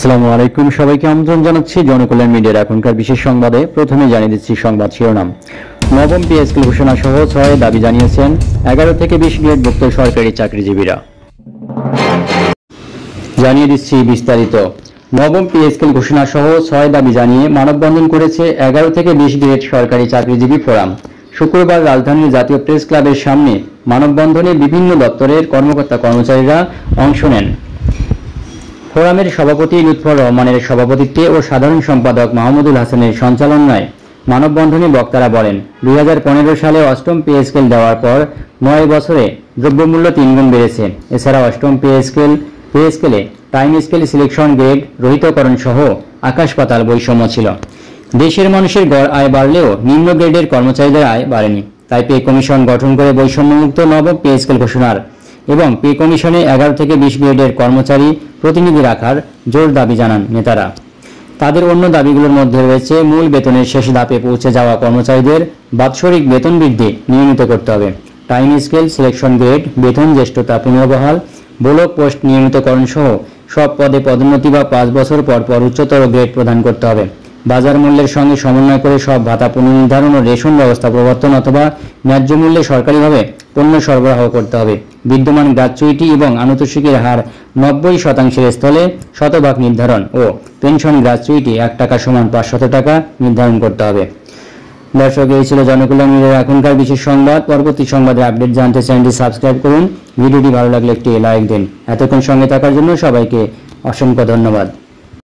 আসসালামু আলাইকুম, সবাইকে আমন্ত্রণ জানাচ্ছি জনকল্যাণ মিডিয়ার এখনকার বিশেষ সংবাদে। প্রথমে জানিয়ে দিচ্ছি সংবাদ শিরোনাম। নবম পে স্কেল ঘোষণা সহ 6 দাবি জানিয়েছেন 11 থেকে 20 গ্রেডভুক্ত সরকারি চাকরিজীবীরা। জানিয়ে দিচ্ছি বিস্তারিত। নবম পে স্কেল ঘোষণা সহ 6 দাবি জানিয়ে মানববন্ধন করেছে 11 থেকে 20 গ্রেড সরকারি চাকরিজীবী ফোরাম। শুক্রবার রাজধানীর জাতীয় প্রেস ক্লাবের সামনে মানববন্ধনে বিভিন্ন দপ্তরের কর্মকর্তা কর্মচারীরা অংশ নেন। ফোরামের সভাপতি লুৎফর রহমানের সভাপতিত্বে ও সাধারণ সম্পাদক মাহমুদুল হাসানের সঞ্চালনায় মানববন্ধনে বক্তারা বলেন, 2015 সালে অষ্টম পে স্কেল দেওয়ার পর 9 বছরে দ্রব্যমূল্য 3 গুণ বেড়েছে। এছাড়া অষ্টম পে স্কেলে টাইম স্কেল সিলেকশন গ্রেড রহিতকরণ সহ আকাশ পাতাল বৈষম্য ছিল। দেশের মানুষের গড় আয় বাড়লেও নিম্ন গ্রেডের কর্মচারীদের আয় বাড়েনি। তাই পে কমিশন গঠন করে বৈষম্যমুক্ত নবম পে স্কেল ঘোষণার এবং পে কমিশনে 11 থেকে 20 গ্রেডের কর্মচারী প্রতিনিধি রাখার জোর দাবি জানান নেতারা। তাদের অন্য দাবিগুলোর মধ্যে রয়েছে মূল বেতনের শেষ ধাপে পৌঁছে যাওয়া কর্মচারীদের বাৎসরিক বেতন বৃদ্ধি নিয়মিত করতে হবে, টাইম স্কেল সিলেকশন গ্রেড, বেতন জ্যেষ্ঠতা পুনর্বহাল, ব্লক পোস্ট নিয়মিতকরণ সহ সব পদে পদোন্নতি বা 5 বছর পর পর উচ্চতর গ্রেড প্রদান করতে হবে, বাজার মূল্যের সঙ্গে সমন্বয় করে সব ভাতা পুনর্নির্ধারণ ও রেশন ব্যবস্থা প্রবর্তন অথবা ন্যায্য মূল্যে সরকারিভাবে পণ্য সরবরাহ করতে হবে, বিদ্যমান গ্র্যাচুইটি এবং আনুতোষিকের হার 90% স্থলে শতভাগ নির্ধারণ ও পেনশন গ্র্যাচুইটি 1 টাকা সমান 500 টাকা নির্ধারণ করতে হবে। দর্শক, এই ছিল জনকল্যাণ মিডিয়ার এখনকার বিশেষ সংবাদ। পরবর্তী সংবাদের আপডেট জানতে চ্যানেলটি সাবস্ক্রাইব করুন। ভিডিওটি ভালো লাগলে একটি লাইক দিন। এতক্ষণ সঙ্গে থাকার জন্য সবাইকে অসংখ্য ধন্যবাদ।